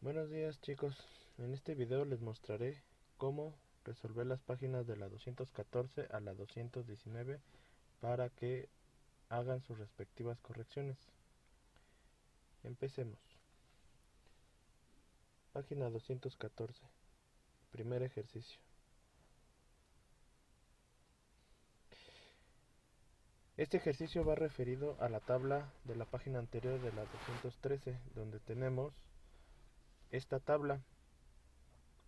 Buenos días chicos, en este video les mostraré cómo resolver las páginas de la 214 a la 219 para que hagan sus respectivas correcciones. Empecemos. Página 214, primer ejercicio. Este ejercicio va referido a la tabla de la página anterior de la 213, donde tenemos esta tabla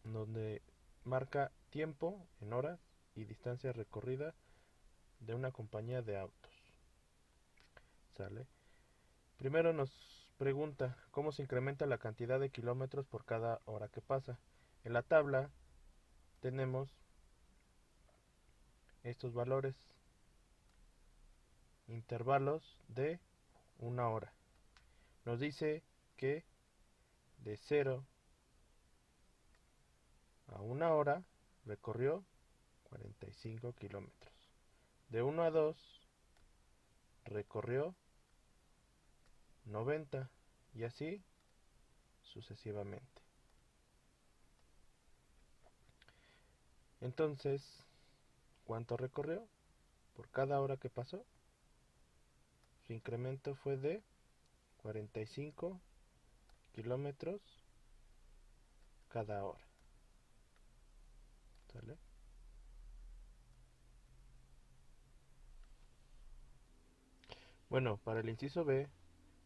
donde marca tiempo en horas y distancia recorrida de una compañía de autos. ¿Sale? Primero nos pregunta cómo se incrementa la cantidad de kilómetros por cada hora que pasa. En la tabla tenemos estos valores, intervalos de una hora. Nos dice que de 0 a una hora recorrió 45 kilómetros. De 1 a 2 recorrió 90 y así sucesivamente. Entonces, ¿cuánto recorrió por cada hora que pasó? Su incremento fue de 45 kilómetros cada hora. ¿Sale? Bueno, para el inciso B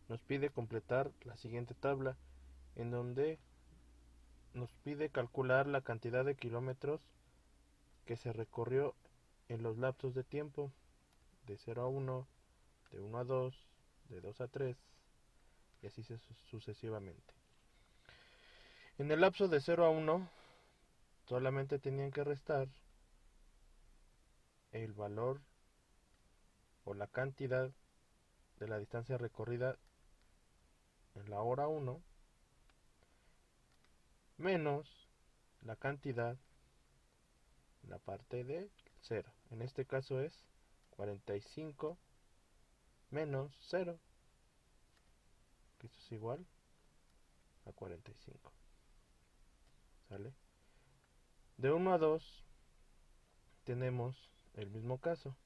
nos pide completar la siguiente tabla, en donde nos pide calcular la cantidad de kilómetros que se recorrió en los lapsos de tiempo de 0 a 1, de 1 a 2, de 2 a 3 y así sucesivamente. En el lapso de 0 a 1 solamente tenían que restar el valor o la cantidad de la distancia recorrida en la hora 1 menos la cantidad en la parte de 0. En este caso es 45 menos 0, que esto es igual a 45. ¿Sale? De 1 a 2 tenemos el mismo caso.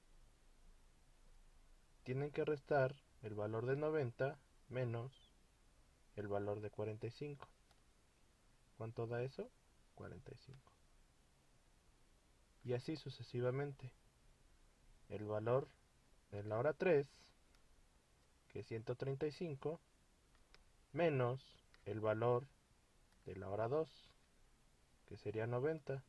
Tienen que restar el valor de 90 menos el valor de 45. ¿Cuánto da eso? 45. Y así sucesivamente. El valor en la hora 3, que es 135, menos el valor de la hora 2, que sería 90.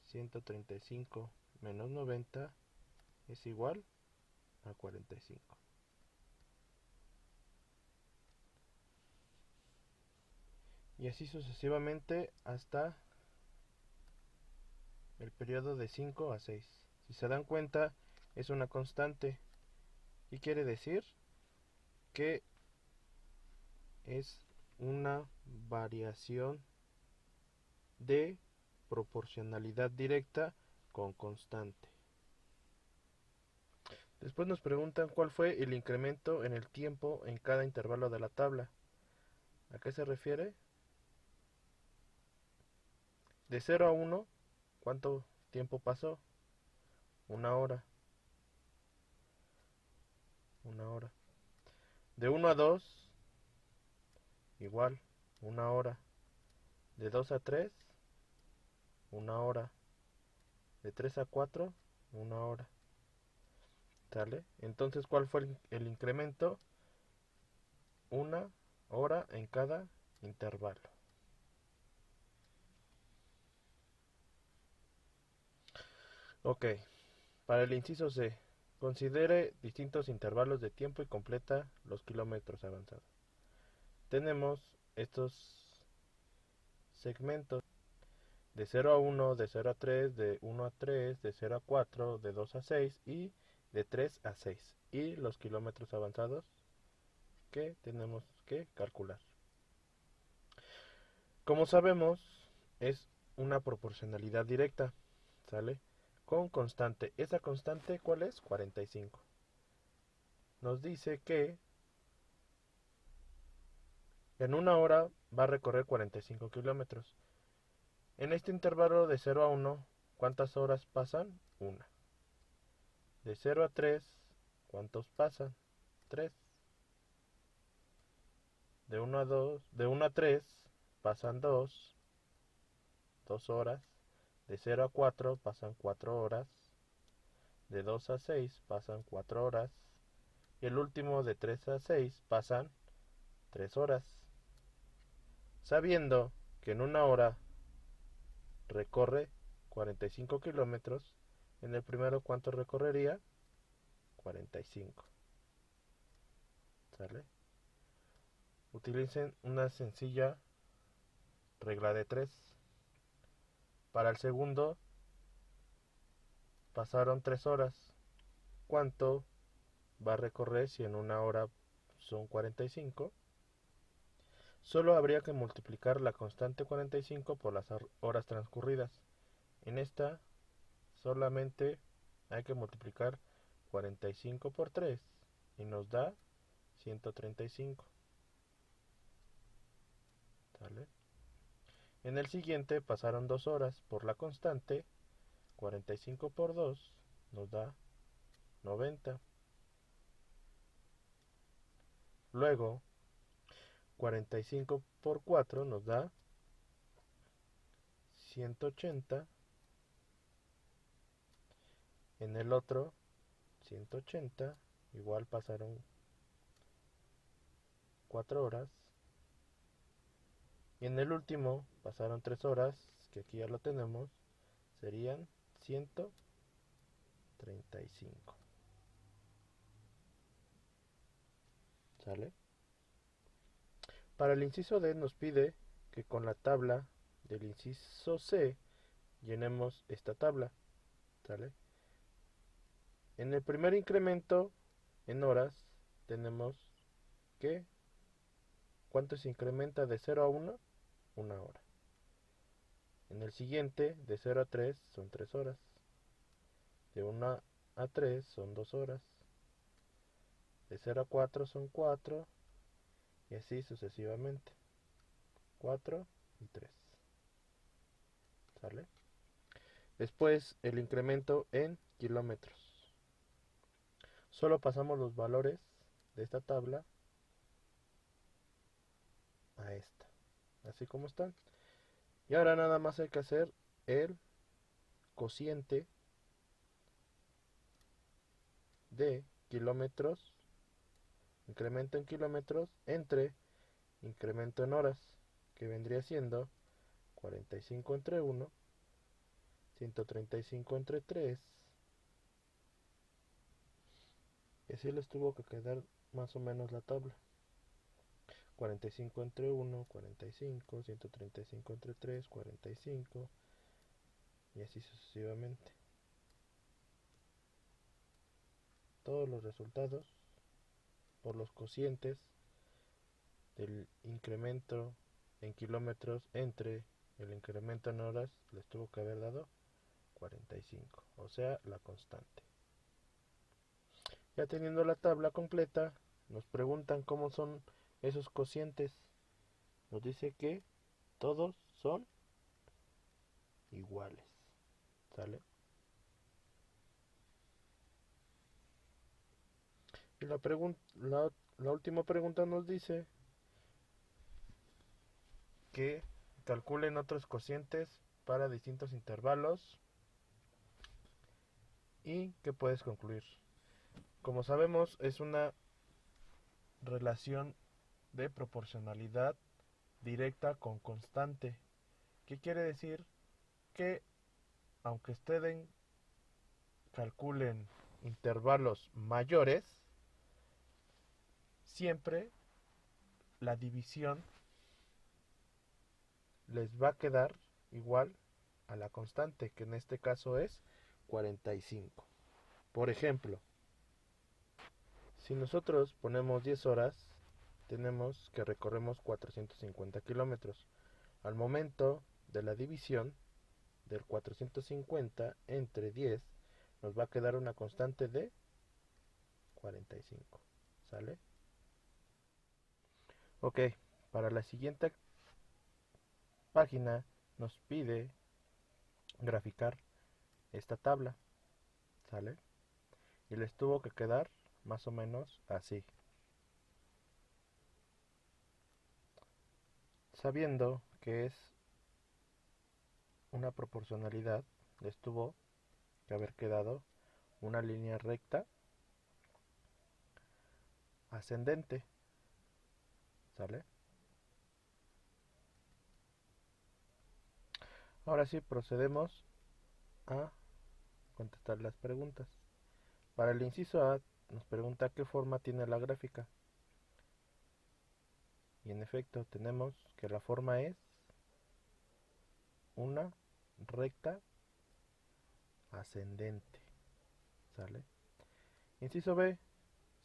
135 menos 90 es igual a 45. Y así sucesivamente hasta el periodo de 5 a 6. Si se dan cuenta, es una constante. Y quiere decir que es una variación de proporcionalidad directa con constante. Después nos preguntan cuál fue el incremento en el tiempo en cada intervalo de la tabla. ¿A qué se refiere? De 0 a 1, ¿cuánto tiempo pasó? Una hora. Una hora. De 1 a 2, igual, una hora. De 2 a 3, una hora. De 3 a 4, una hora. ¿Sale? Entonces, ¿cuál fue el incremento? Una hora en cada intervalo. Ok, para el inciso C, considere distintos intervalos de tiempo y completa los kilómetros avanzados. Tenemos estos segmentos de 0 a 1, de 0 a 3, de 1 a 3, de 0 a 4, de 2 a 6 y de 3 a 6. Y los kilómetros avanzados que tenemos que calcular. Como sabemos, es una proporcionalidad directa, ¿sale? Con constante. ¿Esa constante cuál es? 45. Nos dice que En una hora va a recorrer 45 kilómetros. En este intervalo de 0 a 1, ¿cuántas horas pasan? Una. De 0 a 3, ¿cuántos pasan? 3. De 1 a 2, de 1 a 3 pasan 2 horas. De 0 a 4 pasan 4 horas. De 2 a 6 pasan 4 horas. Y el último de 3 a 6 pasan 3 horas. Sabiendo que en una hora recorre 45 kilómetros, en el primero ¿cuánto recorrería? 45. ¿Sale? Utilicen una sencilla regla de 3. Para el segundo pasaron 3 horas. ¿Cuánto va a recorrer si en una hora son 45? Solo habría que multiplicar la constante 45 por las horas transcurridas. En esta solamente hay que multiplicar 45 por 3 y nos da 135. ¿Sale? En el siguiente pasaron 2 horas por la constante. 45 por 2 nos da 90. Luego 45 por 4 nos da 180. En el otro 180. Igual pasaron 4 horas. Y en el último pasaron 3 horas, que aquí ya lo tenemos, serían 135. ¿Sale? Para el inciso D nos pide que con la tabla del inciso C llenemos esta tabla. ¿Sale? En el primer incremento en horas tenemos que ¿cuánto se incrementa de 0 a 1? Una hora. En el siguiente, de 0 a 3, son 3 horas. De 1 a 3 son 2 horas. De 0 a 4 son 4. Y así sucesivamente. 4 y 3. ¿Sale? Después el incremento en kilómetros. Solo pasamos los valores de esta tabla a esta. Así como están. Y ahora nada más hay que hacer el cociente de kilómetros, incremento en kilómetros entre incremento en horas, que vendría siendo 45 entre 1, 135 entre 3, y así les tuvo que quedar más o menos la tabla. 45 entre 1, 45, 135 entre 3, 45, y así sucesivamente. Todos los resultados por los cocientes del incremento en kilómetros entre el incremento en horas les tuvo que haber dado 45, o sea, la constante. Ya teniendo la tabla completa, nos preguntan cómo son esos cocientes. Nos dice que todos son iguales. ¿Sale? Y la última pregunta nos dice que calculen otros cocientes para distintos intervalos y que puedes concluir. Como sabemos, es una relación de proporcionalidad directa con constante. ¿Qué quiere decir? Que aunque ustedes calculen intervalos mayores, siempre la división les va a quedar igual a la constante, que en este caso es 45. Por ejemplo, si nosotros ponemos 10 horas, tenemos que recorremos 450 kilómetros. Al momento de la división del 450 entre 10, nos va a quedar una constante de 45. ¿Sale? Ok, Para la siguiente página nos pide graficar esta tabla, ¿sale? Y les tuvo que quedar más o menos así. Sabiendo que es una proporcionalidad, les tuvo que haber quedado una línea recta ascendente, ¿sale? Ahora sí procedemos a contestar las preguntas. Para el inciso A nos pregunta qué forma tiene la gráfica. Y en efecto tenemos que la forma es una recta ascendente, ¿sale? Inciso B,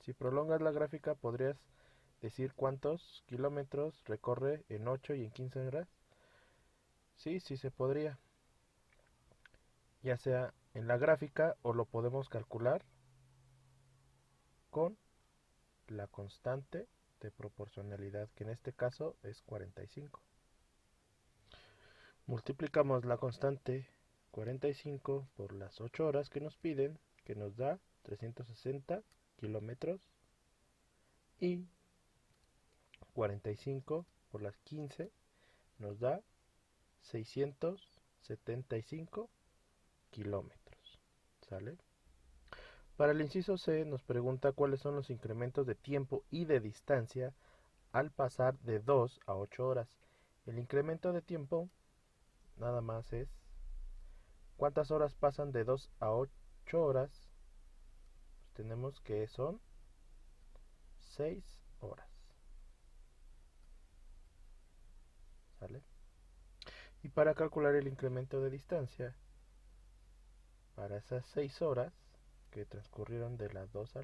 si prolongas la gráfica podrías decir cuántos kilómetros recorre en 8 y en 15 horas. Sí, sí se podría, ya sea en la gráfica o lo podemos calcular con la constante de proporcionalidad, que en este caso es 45. Multiplicamos la constante 45 por las 8 horas que nos piden, que nos da 360 kilómetros, y 45 por las 15 nos da 675 kilómetros. ¿Sale? Para el inciso C nos pregunta cuáles son los incrementos de tiempo y de distancia al pasar de 2 a 8 horas. El incremento de tiempo nada más es cuántas horas pasan de 2 a 8 horas. Pues tenemos que son 6 horas. ¿Sale? Y para calcular el incremento de distancia, para esas 6 horas que transcurrieron de las 2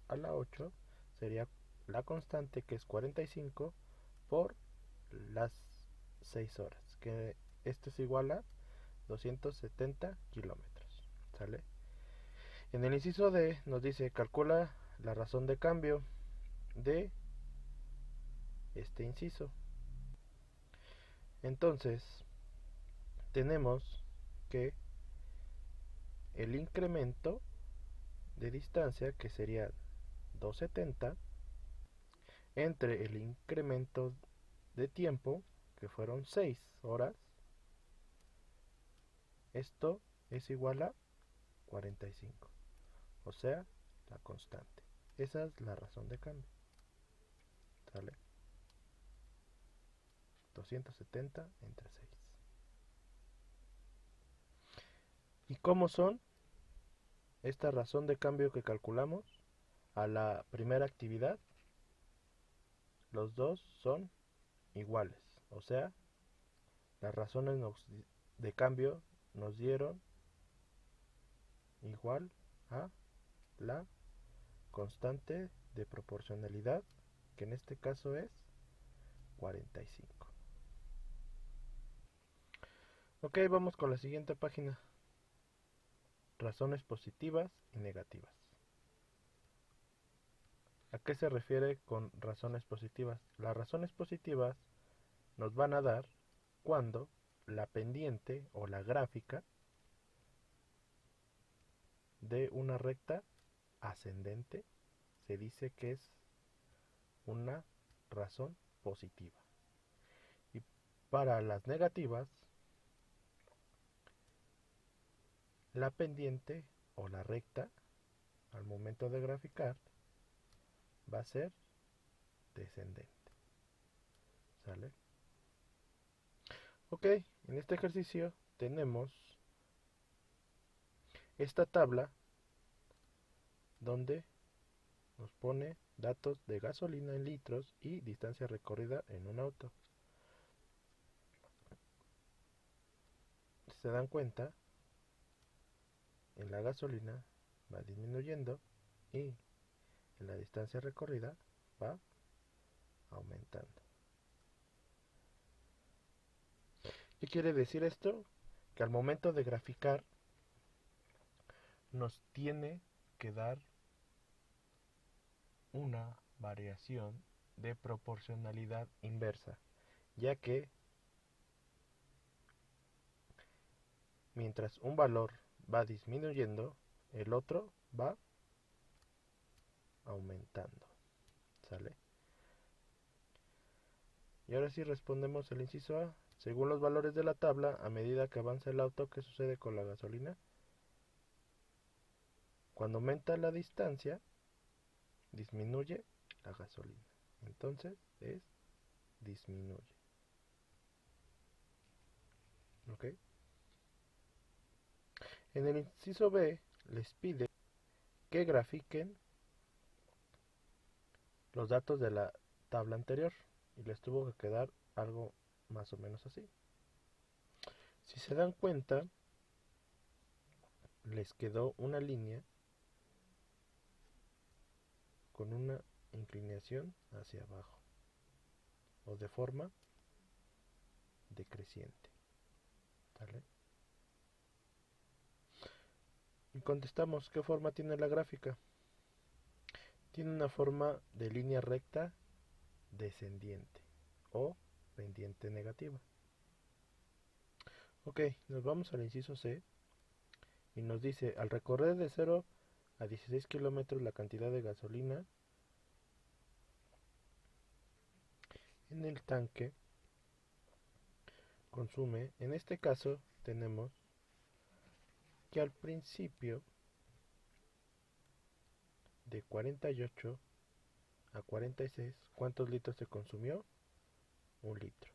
a la 8, sería la constante, que es 45 por las 6 horas, que esto es igual a 270 kilómetros. ¿Sale? En el inciso D nos dice calcula la razón de cambio de este inciso. Entonces tenemos que el incremento de distancia, que sería 270, entre el incremento de tiempo, que fueron 6 horas, esto es igual a 45, o sea, la constante. Esa es la razón de cambio. ¿Sale? 270 entre 6. ¿Y cómo son esta razón de cambio que calculamos a la primera actividad? Los dos son iguales, o sea, las razones de cambio nos dieron igual a la constante de proporcionalidad, que en este caso es 45. Ok, vamos con la siguiente página. Razones positivas y negativas. ¿A qué se refiere con razones positivas? Las razones positivas nos van a dar cuando la pendiente o la gráfica de una recta ascendente se dice que es una razón positiva. Y para las negativas, la pendiente o la recta al momento de graficar va a ser descendente. ¿Sale? Ok, en este ejercicio tenemos esta tabla donde nos pone datos de gasolina en litros y distancia recorrida en un auto. Si se dan cuenta, en la gasolina va disminuyendo y en la distancia recorrida va aumentando. ¿Qué quiere decir esto? Que al momento de graficar nos tiene que dar una variación de proporcionalidad inversa, ya que mientras un valor va disminuyendo, el otro va aumentando. ¿Sale? Y ahora sí respondemos el inciso A. Según los valores de la tabla, a medida que avanza el auto, ¿qué sucede con la gasolina? Cuando aumenta la distancia, disminuye la gasolina. Entonces es disminuye. ¿Ok? En el inciso B les pide que grafiquen los datos de la tabla anterior y les tuvo que quedar algo más o menos así. Si se dan cuenta, les quedó una línea con una inclinación hacia abajo o de forma decreciente. ¿Sale? Y contestamos, ¿qué forma tiene la gráfica? Tiene una forma de línea recta descendiente o pendiente negativa. Ok, nos vamos al inciso C y nos dice, al recorrer de 0 a 16 kilómetros la cantidad de gasolina en el tanque consume, en este caso tenemos que al principio de 48 a 46, ¿cuántos litros se consumió? 1 litro.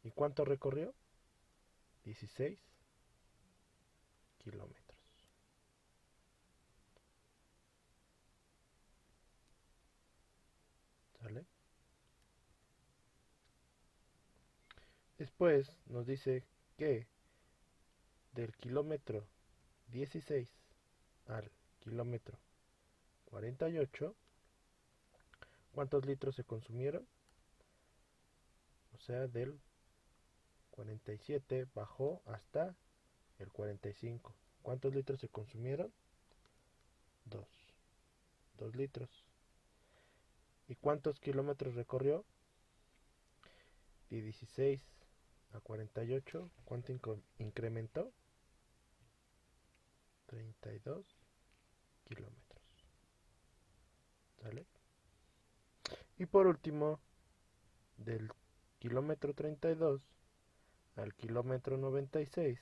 ¿Y cuánto recorrió? 16 kilómetros. ¿Sale? Después nos dice que del kilómetro 16 al kilómetro 48, ¿cuántos litros se consumieron? O sea, del 47 bajó hasta el 45. ¿Cuántos litros se consumieron? 2. 2 litros. ¿Y cuántos kilómetros recorrió? De 16 a 48. ¿Cuánto incrementó? 32 kilómetros. ¿Sale? Y por último, del kilómetro 32 al kilómetro 96,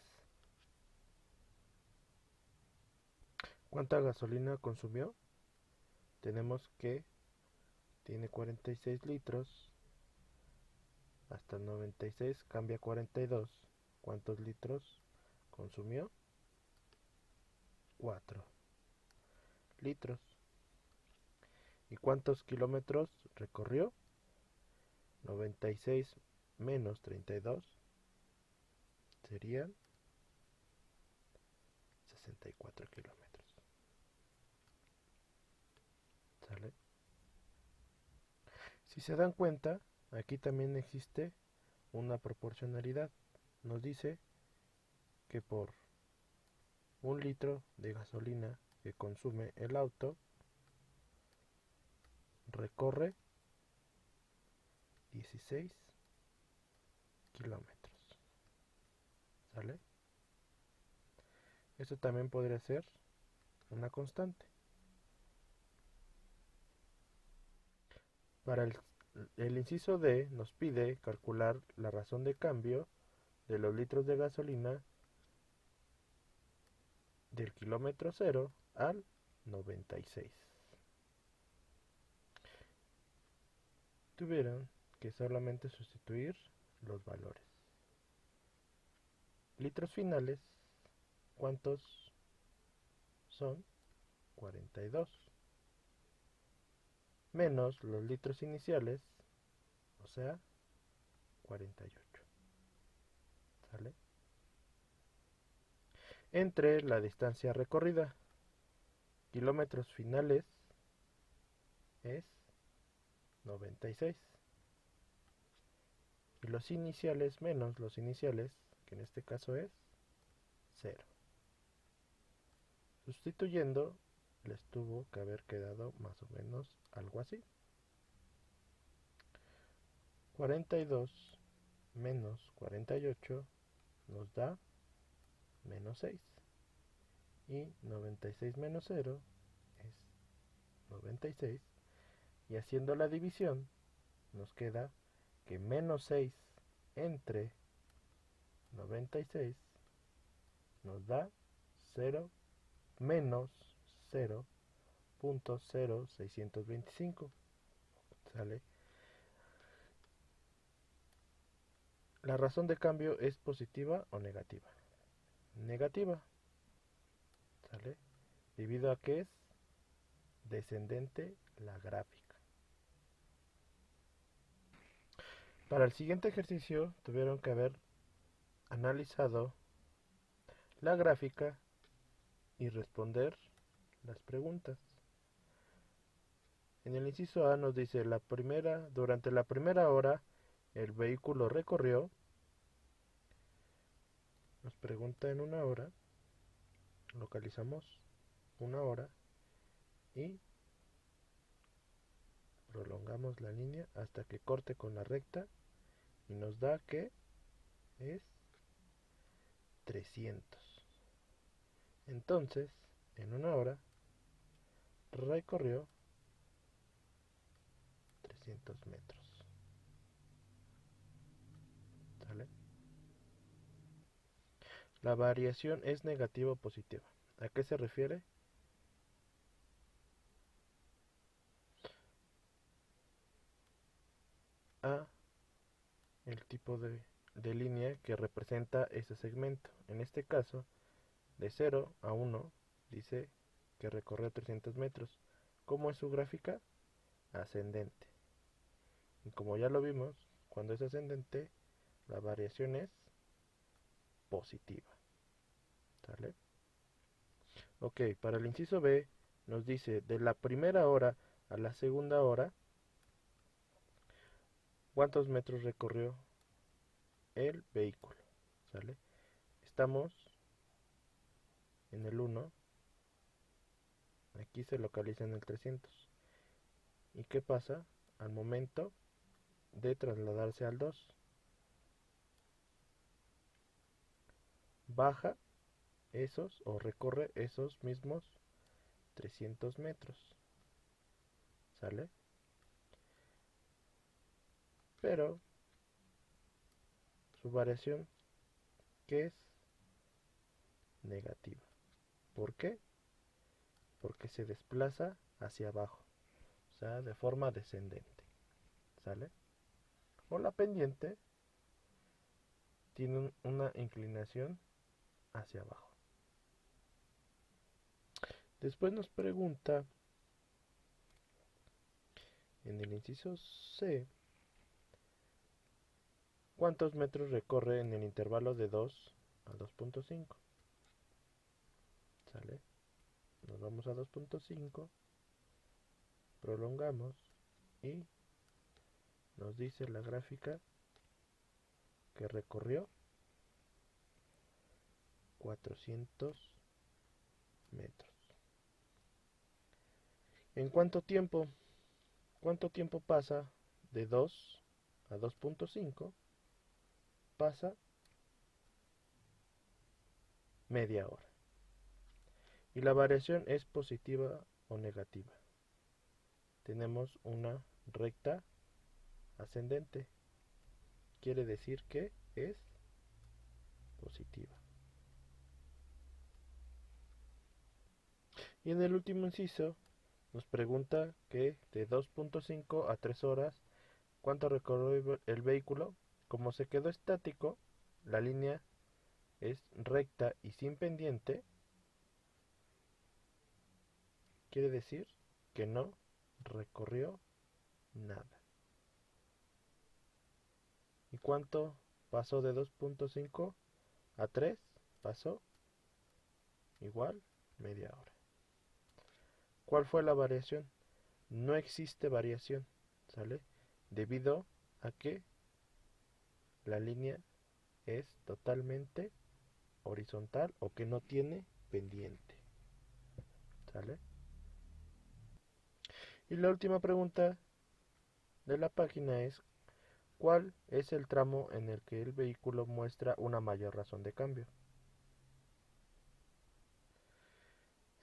¿cuánta gasolina consumió? Tenemos que tiene 46 litros, hasta el 96 cambia 42. ¿Cuántos litros consumió? 4 litros. ¿Y cuántos kilómetros recorrió? 96 menos 32 serían 64 kilómetros. ¿Sale? Si se dan cuenta, aquí también existe una proporcionalidad. Nos dice que por 1 litro de gasolina que consume el auto, recorre 16 kilómetros. ¿Sale? Esto también podría ser una constante. Para el inciso D nos pide calcular la razón de cambio de los litros de gasolina del kilómetro 0 al 96. Tuvieron que solamente sustituir los valores. Litros finales, ¿cuántos son? 42. Menos los litros iniciales, o sea, 48. ¿Sale? Entre la distancia recorrida, kilómetros finales es 96. Y los iniciales menos los iniciales, que en este caso es 0. Sustituyendo, les tuvo que haber quedado más o menos algo así. 42 menos 48 nos da menos 6. Y 96 menos 0 es 96. Y haciendo la división nos queda que menos 6 entre 96 nos da 0 menos 0.0625. ¿Sale? La razón de cambio es positiva o negativa. Negativa. ¿Sale? Debido a que es descendente la gráfica. Para el siguiente ejercicio tuvieron que haber analizado la gráfica y responder las preguntas. En el inciso A nos dice durante la primera hora el vehículo recorrió, nos pregunta en una hora, localizamos una hora y prolongamos la línea hasta que corte con la recta y nos da que es 300. Entonces, en una hora recorrió 300 metros. ¿Sale? La variación es negativa o positiva. ¿A qué se refiere? A el tipo de línea que representa ese segmento. En este caso, de 0 a 1, dice que recorrió 300 metros. ¿Cómo es su gráfica? Ascendente. Y como ya lo vimos, cuando es ascendente, la variación es positiva. ¿Sale? Ok, para el inciso B nos dice de la primera hora a la segunda hora, ¿cuántos metros recorrió el vehículo? ¿Sale? Estamos en el 1, aquí se localiza en el 300. ¿Y qué pasa al momento de trasladarse al 2? Baja esos o recorre esos mismos 300 metros. ¿Sale? Pero su variación, ¿qué es? Negativa. ¿Por qué? Porque se desplaza hacia abajo, o sea, de forma descendente. ¿Sale? O la pendiente tiene una inclinación hacia abajo. Después nos pregunta en el inciso C, ¿cuántos metros recorre en el intervalo de 2 a 2.5? ¿Sale? Nos vamos a 2.5, prolongamos y nos dice la gráfica que recorrió 400 metros. ¿En cuánto tiempo? ¿Cuánto tiempo pasa de 2 a 2.5? Pasa media hora. Y la variación es positiva o negativa. Tenemos una recta ascendente. Quiere decir que es positiva. Y en el último inciso nos pregunta que de 2.5 a 3 horas, ¿cuánto recorrió el vehículo? Como se quedó estático, la línea es recta y sin pendiente, quiere decir que no recorrió nada. ¿Y cuánto pasó de 2.5 a 3? Pasó igual media hora. ¿Cuál fue la variación? No existe variación, ¿sale? Debido a que la línea es totalmente horizontal o que no tiene pendiente, ¿sale? Y la última pregunta de la página es ¿Cuál es el tramo en el que el vehículo muestra una mayor razón de cambio?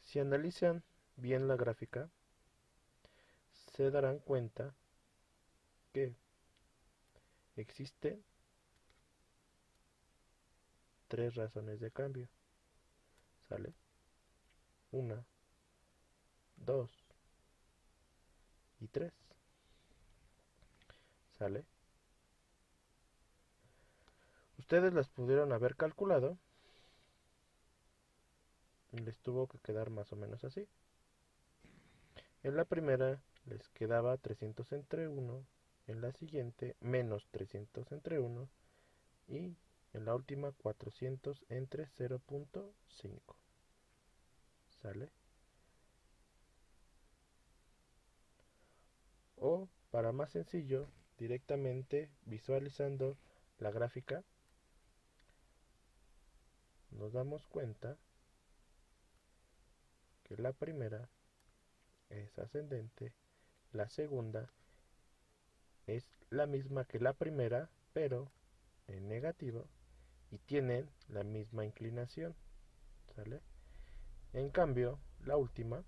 Si analizan bien la gráfica, se darán cuenta que existen tres razones de cambio. ¿Sale? Una, dos y tres. ¿Sale? Ustedes las pudieron haber calculado y les tuvo que quedar más o menos así. En la primera les quedaba 300 entre 1, en la siguiente menos 300 entre 1 y en la última 400 entre 0.5. ¿Sale? O para más sencillo, directamente visualizando la gráfica, nos damos cuenta que la primera es ascendente, la segunda es la misma que la primera, pero en negativo, y tienen la misma inclinación. ¿Sale? En cambio, la última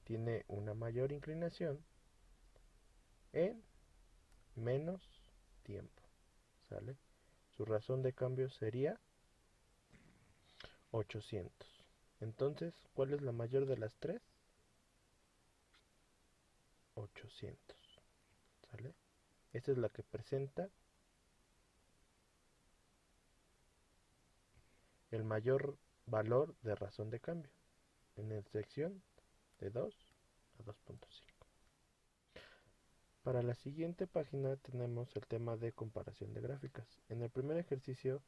tiene una mayor inclinación en menos tiempo. ¿Sale? Su razón de cambio sería 800. Entonces, ¿cuál es la mayor de las tres? 800. ¿Sale? Esta es la que presenta el mayor valor de razón de cambio en la sección de 2 a 2.5. Para la siguiente página tenemos el tema de comparación de gráficas. En el primer ejercicio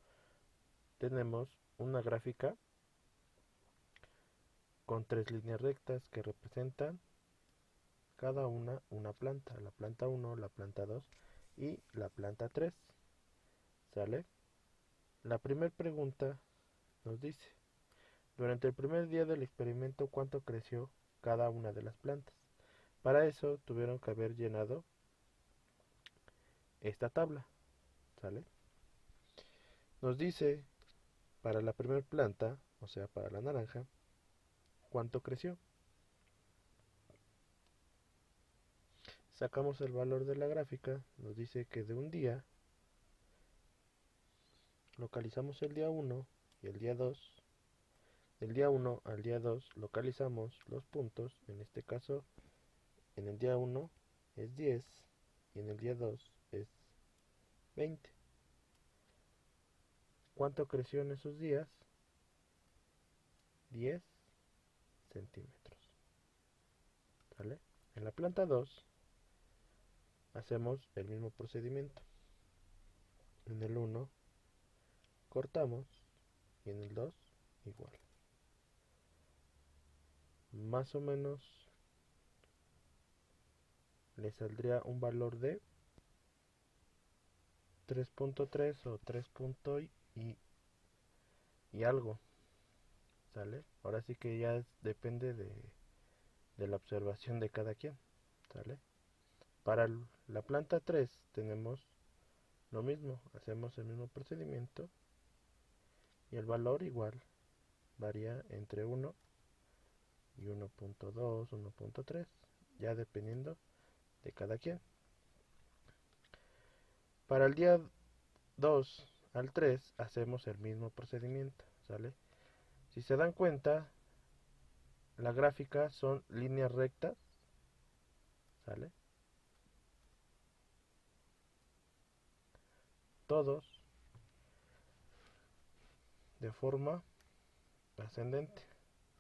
tenemos una gráfica con tres líneas rectas que representan cada una planta, la planta 1, la planta 2 y la planta 3. ¿Sale? La primera pregunta nos dice, durante el primer día del experimento, ¿cuánto creció cada una de las plantas? Para eso tuvieron que haber llenado esta tabla. ¿Sale? Nos dice para la primera planta, o sea, para la naranja, ¿cuánto creció? Sacamos el valor de la gráfica, nos dice que de un día localizamos el día 1 y el día 2. Del día 1 al día 2 localizamos los puntos, en este caso en el día 1 es 10 y en el día 2 es 20. ¿Cuánto creció en esos días? 10 centímetros. ¿Sale? En la planta 2 hacemos el mismo procedimiento. En el 1 cortamos y en el 2 igual. Más o menos le saldría un valor de 3.3 o 3 y algo. ¿Sale? Ahora sí que ya depende de la observación de cada quien. ¿Sale? Para la planta 3 tenemos lo mismo, hacemos el mismo procedimiento y el valor igual varía entre 1 y 1.2, 1.3, ya dependiendo de cada quien. Para el día 2 al 3 hacemos el mismo procedimiento, ¿sale? Si se dan cuenta, la gráfica son líneas rectas, ¿sale? Todos de forma ascendente.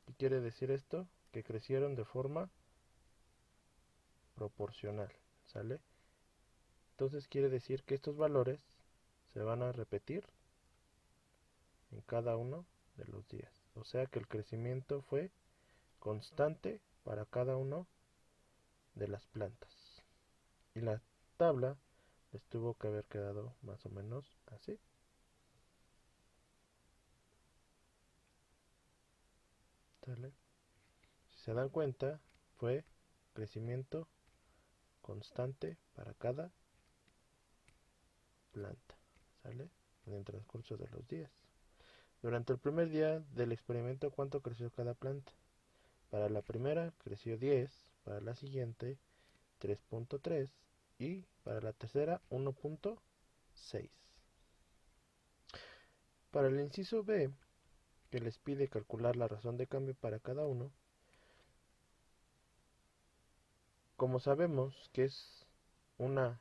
¿Qué quiere decir esto? Que crecieron de forma proporcional, ¿sale? Entonces quiere decir que estos valores se van a repetir en cada uno de los días. O sea que el crecimiento fue constante para cada uno de las plantas. Y la tabla les tuvo que haber quedado más o menos así. ¿Sale? Si se dan cuenta, fue crecimiento constante para cada planta, ¿sale? En el transcurso de los días. Durante el primer día del experimento, ¿cuánto creció cada planta? Para la primera creció 10, para la siguiente 3.3 y para la tercera 1.6. Para el inciso B, que les pide calcular la razón de cambio para cada uno, como sabemos que es una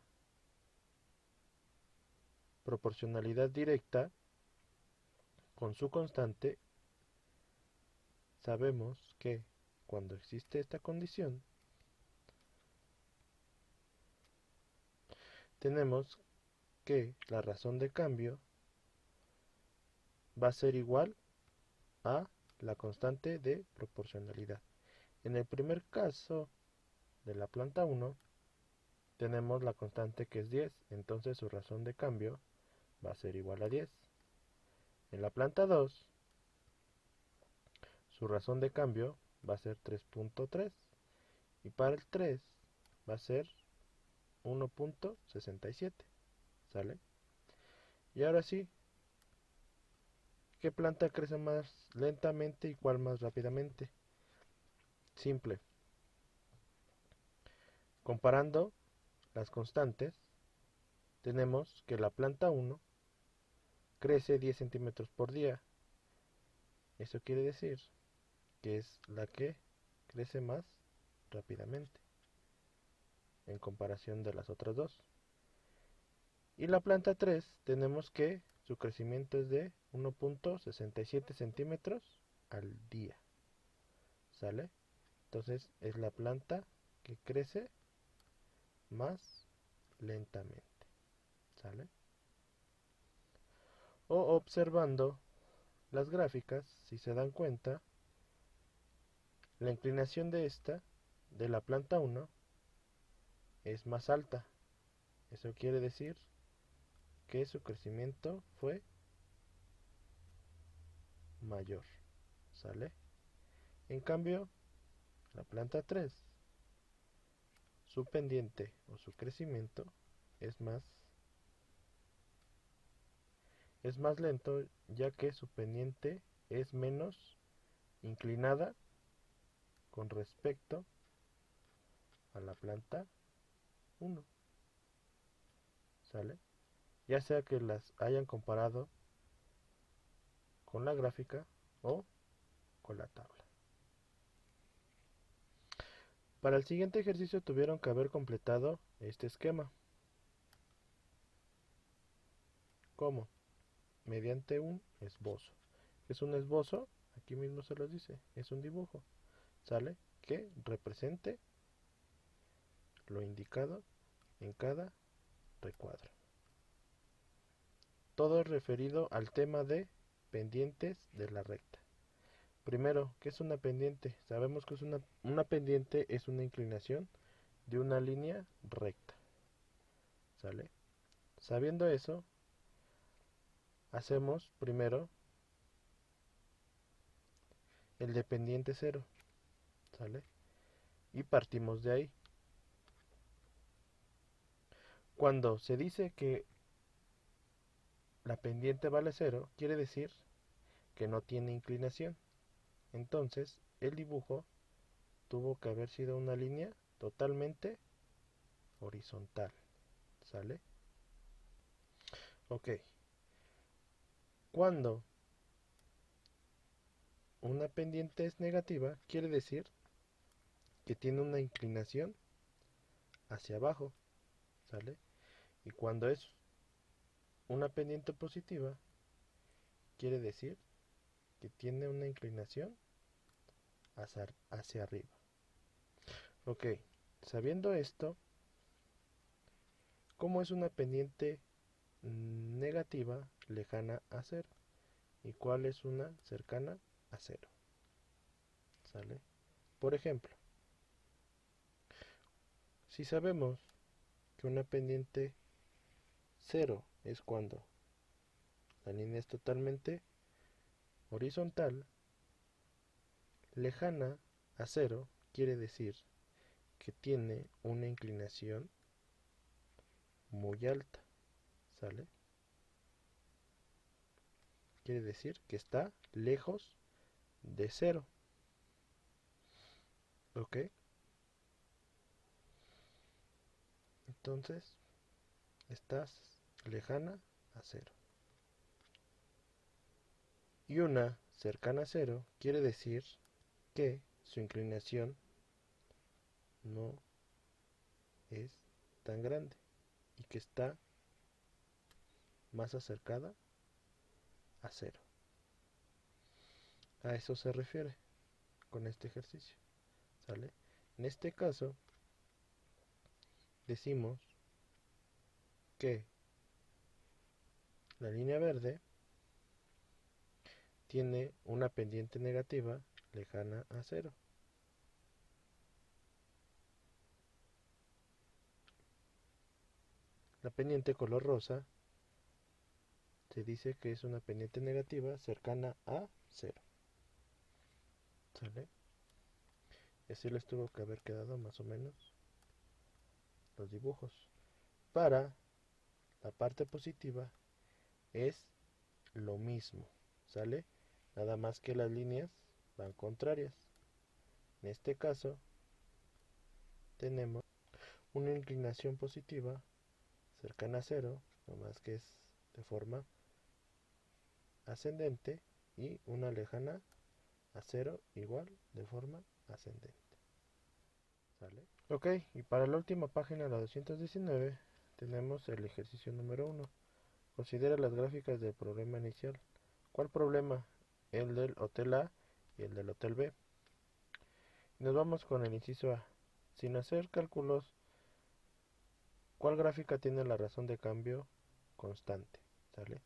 proporcionalidad directa con su constante, sabemos que cuando existe esta condición, tenemos que la razón de cambio va a ser igual a la constante de proporcionalidad. En el primer caso de la planta 1, tenemos la constante que es 10, entonces su razón de cambio va a ser igual a 10. En la planta 2, su razón de cambio va a ser 3.3 y para el 3 va a ser 1.67, ¿sale? Y ahora sí, ¿qué planta crece más lentamente y cuál más rápidamente? Simple. Comparando las constantes, tenemos que la planta 1 crece 10 centímetros por día. Eso quiere decir que es la que crece más rápidamente en comparación de las otras dos. Y la planta 3 tenemos que su crecimiento es de 1.67 centímetros al día. ¿Sale? Entonces es la planta que crece más lentamente. ¿Sale? O observando las gráficas, si se dan cuenta, la inclinación de esta, de la planta 1, es más alta. Eso quiere decir que su crecimiento fue mayor. ¿Sale? En cambio, la planta 3, su pendiente o su crecimiento es más lento, ya que su pendiente es menos inclinada con respecto a la planta 1. ¿Sale? Ya sea que las hayan comparado con la gráfica o con la tabla. Para el siguiente ejercicio tuvieron que haber completado este esquema. ¿Cómo? Mediante un esbozo. Es un esbozo, aquí mismo se los dice, es un dibujo, ¿sale? Que represente lo indicado en cada recuadro. Todo referido al tema de pendientes de la recta. Primero, ¿qué es una pendiente? Sabemos que una pendiente es una inclinación de una línea recta. ¿Sale? Sabiendo eso, hacemos primero el de pendiente cero. ¿Sale? Y partimos de ahí. Cuando se dice que la pendiente vale cero, quiere decir que no tiene inclinación. Entonces, el dibujo tuvo que haber sido una línea totalmente horizontal. ¿Sale? Ok. Cuando una pendiente es negativa, quiere decir que tiene una inclinación hacia abajo. ¿Sale? Y cuando es una pendiente positiva, quiere decir que tiene una inclinación hacia arriba. Ok. Sabiendo esto, ¿cómo es una pendiente negativa lejana a cero? ¿Y cuál es una cercana a cero? ¿Sale? Por ejemplo, si sabemos que una pendiente cero es cuando la línea es totalmente horizontal, lejana a cero quiere decir que tiene una inclinación muy alta. ¿sale? Quiere decir que está lejos de 0. ¿Ok? Entonces, estás lejana a 0. Y una cercana a 0 quiere decir que su inclinación no es tan grande y que está más acercada a 0. A eso se refiere con este ejercicio, ¿sale? En este caso, decimos que la línea verde tiene una pendiente negativa lejana a 0. La pendiente color rosa se dice que es una pendiente negativa cercana a 0. ¿Sale? Y así les tuvo que haber quedado más o menos los dibujos. Para la parte positiva es lo mismo, ¿sale? Nada más que las líneas van contrarias. En este caso, tenemos una inclinación positiva cercana a 0, nomás que es de forma ascendente, y una lejana a 0 igual de forma ascendente. ¿Sale? Ok, y para la última página, la 219, tenemos el ejercicio número 1. Considera las gráficas del problema inicial. ¿Cuál problema? El del hotel A y el del hotel B. Nos vamos con el inciso A. Sin hacer cálculos, ¿cuál gráfica tiene la razón de cambio constante? ¿Sale?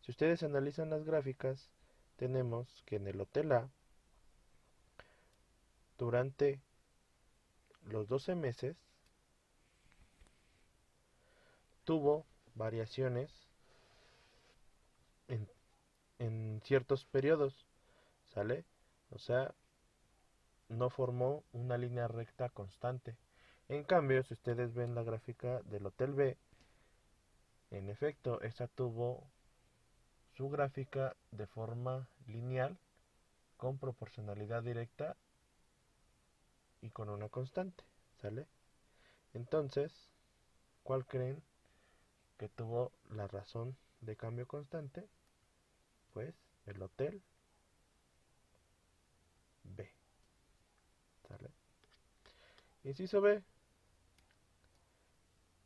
Si ustedes analizan las gráficas, tenemos que en el hotel A, durante los 12 meses, tuvo variaciones en, en ciertos periodos, ¿sale? O sea, no formó una línea recta constante. En cambio, si ustedes ven la gráfica del hotel B, en efecto, esta tuvo su gráfica de forma lineal, con proporcionalidad directa y con una constante, ¿sale? Entonces, ¿cuál creen que tuvo la razón de cambio constante? Pues el hotel B, ¿sale? Inciso B.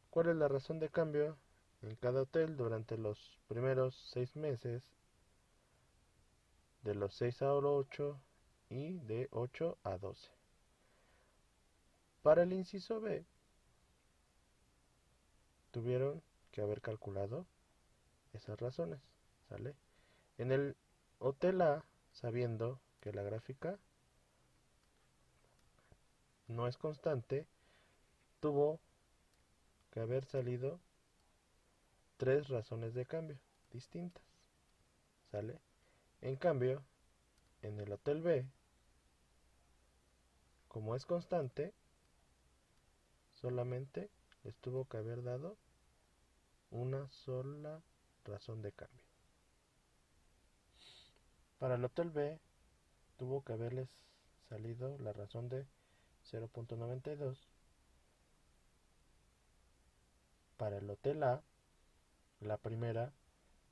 ¿Cuál es la razón de cambio en cada hotel durante los primeros 6 meses, de los 6 a 8 y de 8 a 12? Para el inciso B, tuvieron que haber calculado esas razones, ¿sale? En el hotel A, sabiendo que la gráfica no es constante, tuvo que haber salido 3 razones de cambio distintas, ¿sale? En cambio, en el hotel B, como es constante, solamente les tuvo que haber dado una sola razón de cambio. Para el hotel B, tuvo que haberles salido la razón de 0.92. Para el hotel A, la primera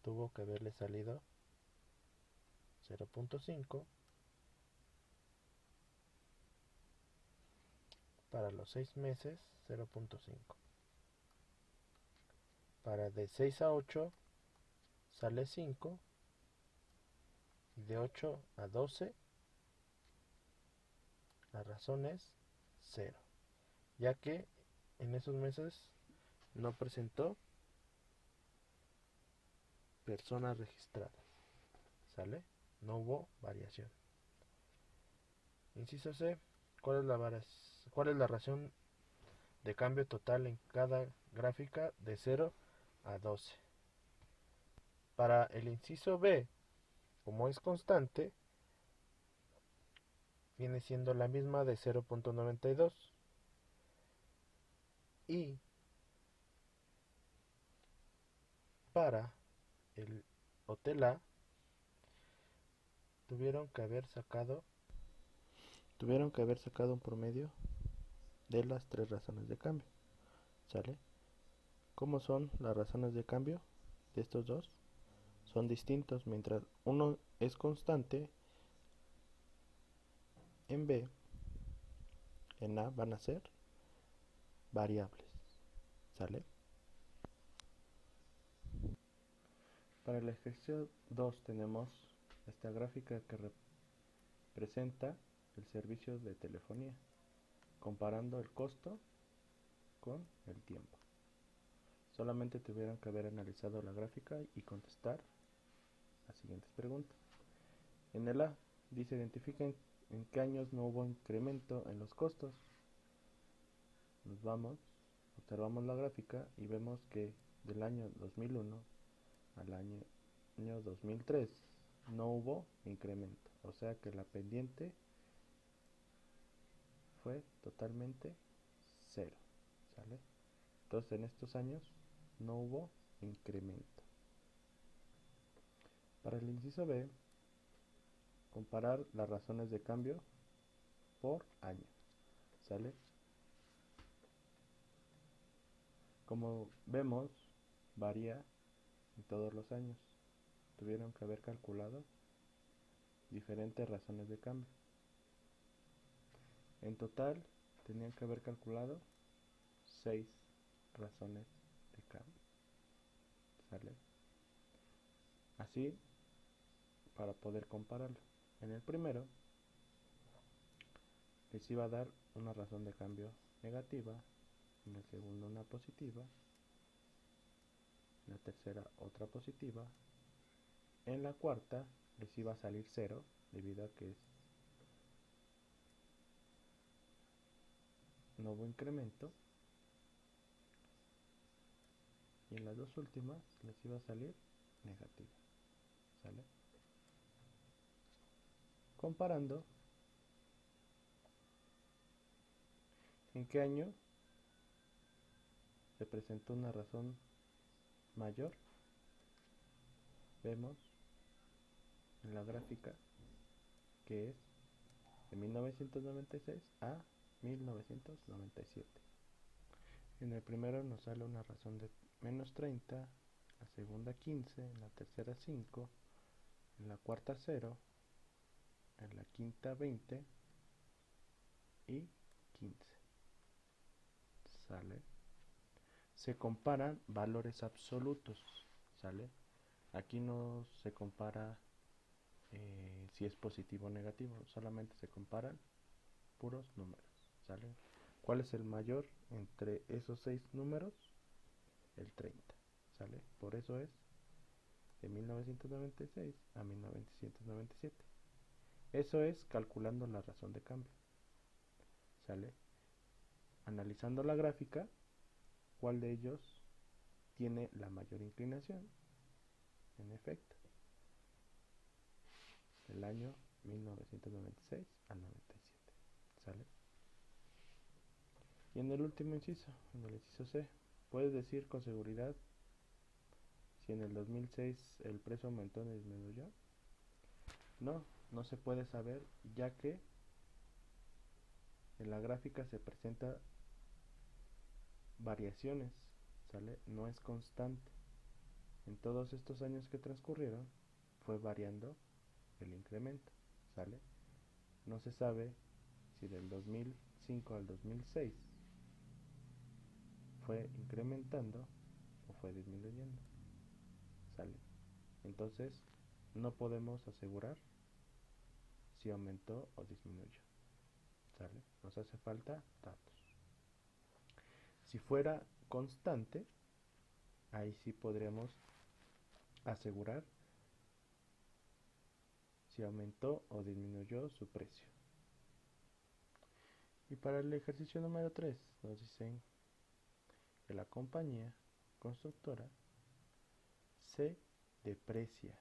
tuvo que haberle salido 0.5. Para los 6 meses, 0.5. Para de 6 a 8 sale 5. Y de 8 a 12 la razón es 0, ya que en esos meses no presentó personas registradas, ¿sale? No hubo variación. Inciso C. ¿Cuál es la razón de cambio total en cada gráfica de 0 a 12? Para el inciso B, como es constante, viene siendo la misma de 0.92. Y para el hotel A tuvieron que haber sacado un promedio de las tres razones de cambio, ¿sale? ¿Cómo son las razones de cambio de estos dos? Son distintos, mientras uno es constante, en B, en A van a ser variables, ¿sale? Para el ejercicio 2 tenemos esta gráfica que representa el servicio de telefonía, comparando el costo con el tiempo. Solamente tuvieron que haber analizado la gráfica y contestar las siguientes preguntas. En el A dice identifiquen en qué años no hubo incremento en los costos. Nos vamos, observamos la gráfica y vemos que del año 2001 al año 2003 no hubo incremento, o sea que la pendiente fue totalmente cero, ¿sale? Entonces en estos años no hubo incremento. Para el inciso B, comparar las razones de cambio por año, ¿sale? Como vemos, varía en todos los años. Tuvieron que haber calculado diferentes razones de cambio. En total, tenían que haber calculado 6 razones de cambio, ¿sale? Así, para poder compararlo. En el primero, les iba a dar una razón de cambio negativa, en el segundo una positiva, en la tercera otra positiva, en la cuarta les iba a salir cero, debido a que no hubo incremento, y en las dos últimas les iba a salir negativa, ¿sale? Comparando, ¿en qué año se presentó una razón mayor? Vemos en la gráfica que es de 1996 a 1997. En el primero nos sale una razón de menos 30, la segunda 15, en la tercera 5, en la cuarta 0, en la quinta 20 y 15. ¿Sale? Se comparan valores absolutos, ¿sale? Aquí no se compara si es positivo o negativo, solamente se comparan puros números, ¿sale? ¿Cuál es el mayor entre esos 6 números? El 30, ¿sale? Por eso es de 1996 a 1997. Eso es calculando la razón de cambio, ¿sale? Analizando la gráfica, ¿cuál de ellos tiene la mayor inclinación? En efecto, del año 1996 al 97, ¿sale? Y en el último inciso, en el inciso C, puedes decir con seguridad si en el 2006 el precio aumentó o disminuyó. No, no se puede saber, ya que en la gráfica se presenta variaciones, ¿sale? No es constante. En todos estos años que transcurrieron fue variando el incremento, ¿sale? No se sabe si del 2005 al 2006 fue incrementando o fue disminuyendo, ¿sale? Entonces no podemos asegurar si aumentó o disminuyó, ¿sale? Nos hace falta datos. Si fuera constante, ahí sí podríamos asegurar si aumentó o disminuyó su precio. Y para el ejercicio número 3 nos dicen que la compañía constructora se deprecia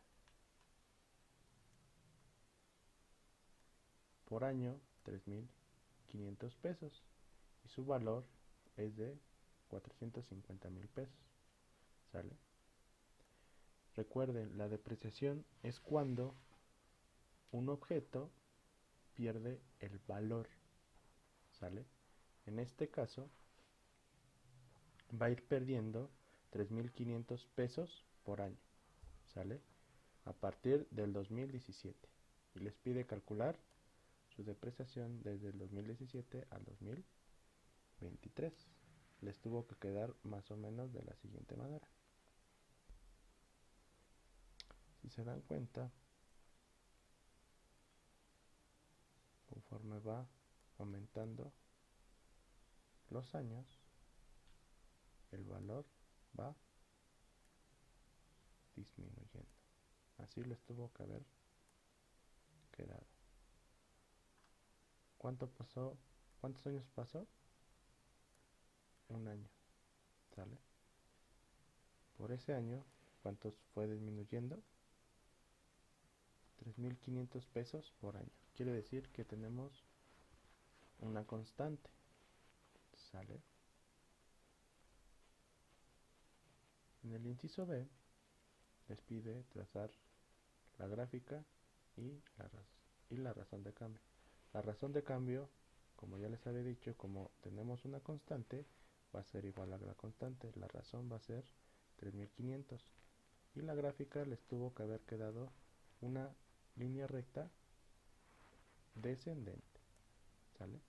por año 3.500 pesos y su valor es de 450.000 pesos, ¿sale? Recuerden, la depreciación es cuando un objeto pierde el valor, ¿sale? En este caso, va a ir perdiendo 3.500 pesos por año, ¿sale? A partir del 2017. Y les pide calcular su depreciación desde el 2017 al 2023. Les tuvo que quedar más o menos de la siguiente manera. Si se dan cuenta, conforme va aumentando los años, el valor va disminuyendo. Así les tuvo que haber quedado. ¿Cuánto pasó? ¿Cuántos años pasó? Un año, ¿sale? Por ese año, ¿cuántos fue disminuyendo? 3.500 pesos por año. Quiere decir que tenemos una constante, ¿sale? En el inciso B les pide trazar la gráfica y la razón de cambio. La razón de cambio, como ya les había dicho, como tenemos una constante, va a ser igual a la constante. La razón va a ser 3.500. Y la gráfica les tuvo que haber quedado una línea recta descendente, ¿sale?